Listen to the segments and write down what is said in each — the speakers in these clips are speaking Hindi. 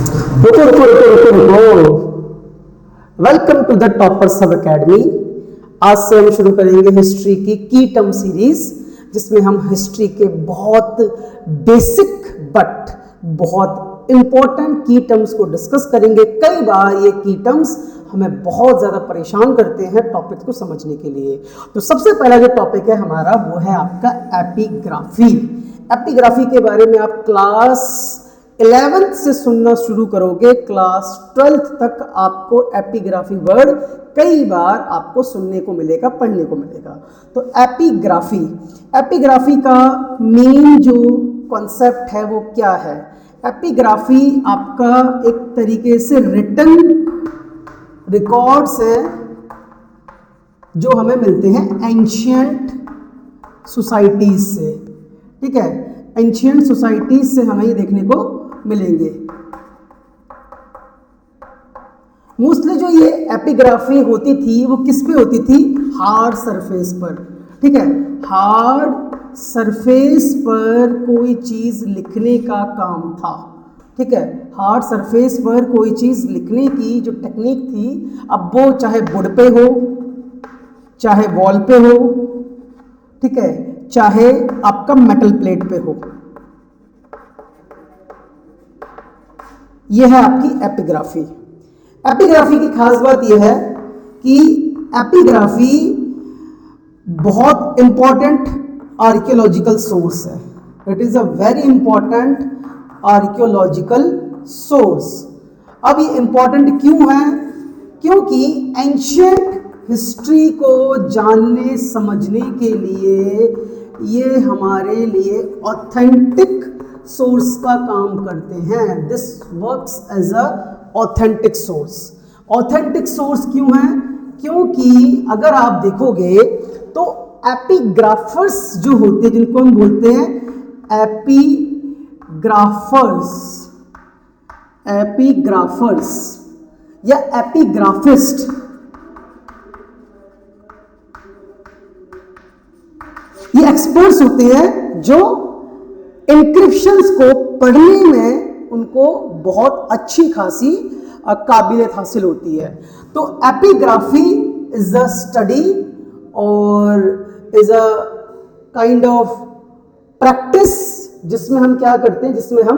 रुको। वेलकम टू द टॉपर सब अकेडमी। आज से हम शुरू करेंगे हिस्ट्री की टर्म सीरीज, जिसमें हम हिस्ट्री के बहुत बेसिक बट बहुत इंपॉर्टेंट की टर्म्स को डिस्कस करेंगे। कई बार ये की टर्म्स हमें बहुत ज़्यादा परेशान करते हैं टॉपिक को समझने के लिए। तो सबसे पहला जो टॉपिक है हमारा वो है आपका एपिग्राफी। एपिग्राफी के बारे में आप क्लास 11th से सुनना शुरू करोगे, क्लास 12th तक आपको एपिग्राफी वर्ड कई बार आपको सुनने को मिलेगा, पढ़ने को मिलेगा। तो एपिग्राफी का मेन जो कॉन्सेप्ट है वो क्या है? एपिग्राफी आपका एक तरीके से रिटन रिकॉर्ड्स है जो हमें मिलते हैं एंशियंट सोसाइटीज से। ठीक है, एंशियंट सोसाइटीज से हमें ये देखने को मिलेंगे। मोस्टली जो ये एपिग्राफी होती थी वो किस पे होती थी? हार्ड सरफेस पर। ठीक है, हार्ड सरफेस पर कोई चीज लिखने का काम था। ठीक है, हार्ड सरफेस पर कोई चीज लिखने की जो टेक्निक थी, अब वो चाहे वुड पे हो, चाहे वॉल पे हो, ठीक है, चाहे आपका मेटल प्लेट पे हो, यह है आपकी एपिग्राफी। एपिग्राफी की खास बात यह है कि एपिग्राफी बहुत इंपॉर्टेंट आर्कियोलॉजिकल सोर्स है। It is a very important archaeological source. अब ये इंपॉर्टेंट क्यों है? क्योंकि एंशियंट हिस्ट्री को जानने समझने के लिए ये हमारे लिए ऑथेंटिक सोर्स का काम करते हैं। This works as a authentic source. Authentic source क्यों है? क्योंकि अगर आप देखोगे तो एपिग्राफर्स जो होते हैं, जिनको हम बोलते हैं एपिग्राफर्स या एपिग्राफिस्ट, ये एक्सपर्ट्स होते हैं जो इंक्रिप्शंस को पढ़ने में उनको बहुत अच्छी खासी काबिलियत हासिल होती है। तो एपिग्राफी इज अ स्टडी और is a kind of practice जिसमें हम क्या करते हैं, जिसमें हम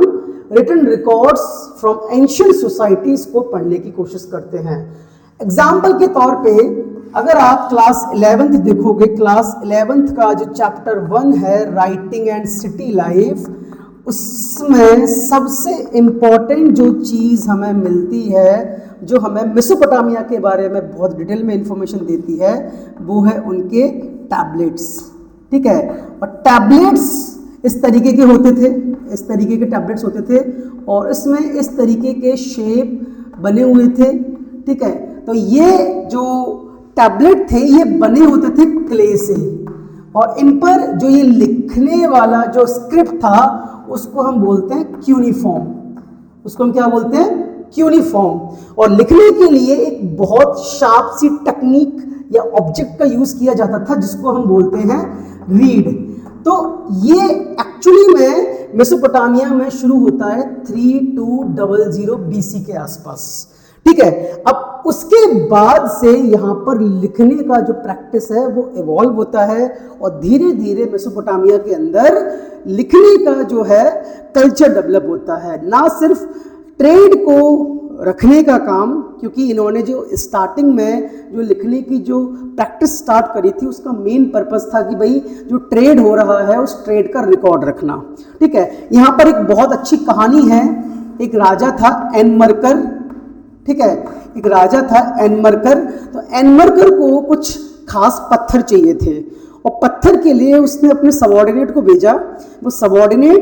written records from ancient societies को पढ़ने की कोशिश करते हैं। एग्जाम्पल के तौर पे अगर आप क्लास 11th देखोगे, क्लास 11th का जो चैप्टर 1 है राइटिंग एंड सिटी लाइफ, उसमें सबसे इम्पॉर्टेंट जो चीज़ हमें मिलती है, जो हमें मेसोपोटामिया के बारे में बहुत डिटेल में इंफॉर्मेशन देती है, वो है उनके टैबलेट्स। ठीक है, और टैबलेट्स इस तरीके के होते थे, इस तरीके के टैबलेट्स होते थे और इसमें इस तरीके के शेप बने हुए थे। ठीक है, तो ये जो टैबलेट थे ये बने होते थे क्ले से, और इन पर जो ये लिखने वाला जो स्क्रिप्ट था उसको हम बोलते हैं क्यूनिफॉर्म। उसको हम क्या बोलते हैं? क्यूनिफॉर्म। और लिखने के लिए एक बहुत शार्प सी टेक्निक या ऑब्जेक्ट का यूज किया जाता था जिसको हम बोलते हैं रीड। तो ये एक्चुअली में मेसोपोटामिया में शुरू होता है 3200 BC के आसपास। ठीक है, अब उसके बाद से यहाँ पर लिखने का जो प्रैक्टिस है वो इवॉल्व होता है और धीरे धीरे मेसोपोटामिया के अंदर लिखने का जो है कल्चर डेवलप होता है। ना सिर्फ ट्रेड को रखने का काम, क्योंकि इन्होंने जो स्टार्टिंग में जो लिखने की जो प्रैक्टिस स्टार्ट करी थी उसका मेन पर्पस था कि भाई जो ट्रेड हो रहा है उस ट्रेड का रिकॉर्ड रखना। ठीक है, यहाँ पर एक बहुत अच्छी कहानी है। एक राजा था एनमरकर। ठीक है, एक राजा था एनमरकर। तो एनमरकर को कुछ खास पत्थर चाहिए थे और पत्थर के लिए उसने अपने सबॉर्डिनेट को भेजा। वो सबॉर्डिनेट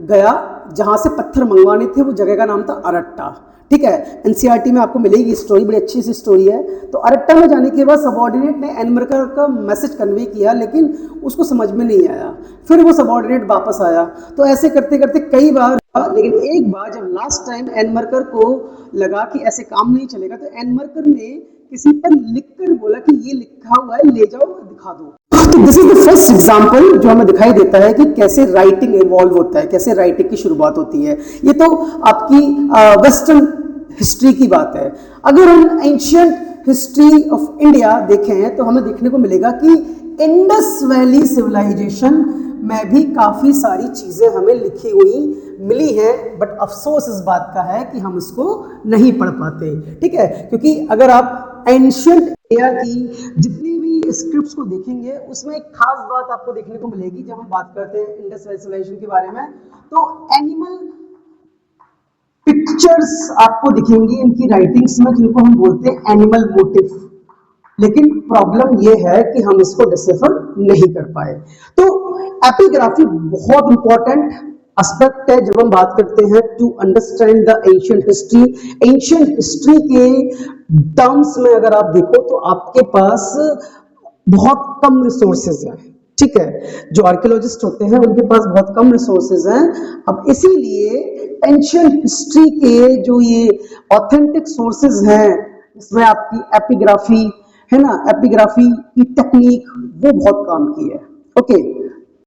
गया जहां से पत्थर मंगवाने थे, वो जगह का नाम था अरट्टा। ठीक है, एनसीईआरटी में आपको मिलेगी स्टोरी, बड़ी अच्छी सी स्टोरी है। तो अरट्टा में जाने के बाद सबॉर्डिनेट ने एनमरकर का मैसेज कन्वे किया, लेकिन उसको समझ में नहीं आया। फिर वो सबॉर्डिनेट वापस आया। तो ऐसे करते करते कई बार, लेकिन एक बार जब लास्ट टाइम एनमरकर को लगा कि ऐसे काम नहीं चलेगा, तो एनमरकर ने किसी पर लिखकर बोला कि ये लिखा हुआ है, ले जाओ और दिखा दो। तो this is the first example जो हमें दिखाई देता है कि कैसे राइटिंग इवॉल्व होता है, कैसे राइटिंग की शुरुआत होती है। ये तो आपकी वेस्टर्न हिस्ट्री की बात है। अगर हम एंशियंट हिस्ट्री ऑफ इंडिया देखें तो हमें देखने को मिलेगा कि इंडस वैली सिविलाइजेशन में भी काफी सारी चीजें हमें लिखी हुई मिली हैं, बट अफसोस इस बात का है कि हम इसको नहीं पढ़ पाते। ठीक है, क्योंकि अगर आप एंशियंट इंडिया की जितनी भी स्क्रिप्ट्स को देखेंगे उसमें एक खास बात आपको देखने को मिलेगी। जब हम बात करते हैं इंडस वैली सिविलाइजेशन के बारे में तो एनिमल पिक्चर्स आपको दिखेंगी इनकी राइटिंग्स में, जिनको हम बोलते हैं एनिमल मोटिव। लेकिन प्रॉब्लम यह है कि हम इसको डिसिफर नहीं कर पाए। तो एपिग्राफी बहुत इंपॉर्टेंट एस्पेक्ट है जब हम बात करते हैं to understand the ancient history. Ancient history के टर्म्स में अगर आप देखो तो आपके पास बहुत कम रिसोर्सेज हैं। ठीक है, जो आर्कियोलॉजिस्ट होते हैं उनके पास बहुत कम रिसोर्सेज हैं। अब इसीलिए एंशिएंट हिस्ट्री के जो ये ऑथेंटिक सोर्सेज हैं, इसमें आपकी एपिग्राफी है ना, एपिग्राफी की टेक्निक वो बहुत काम की है। ओके,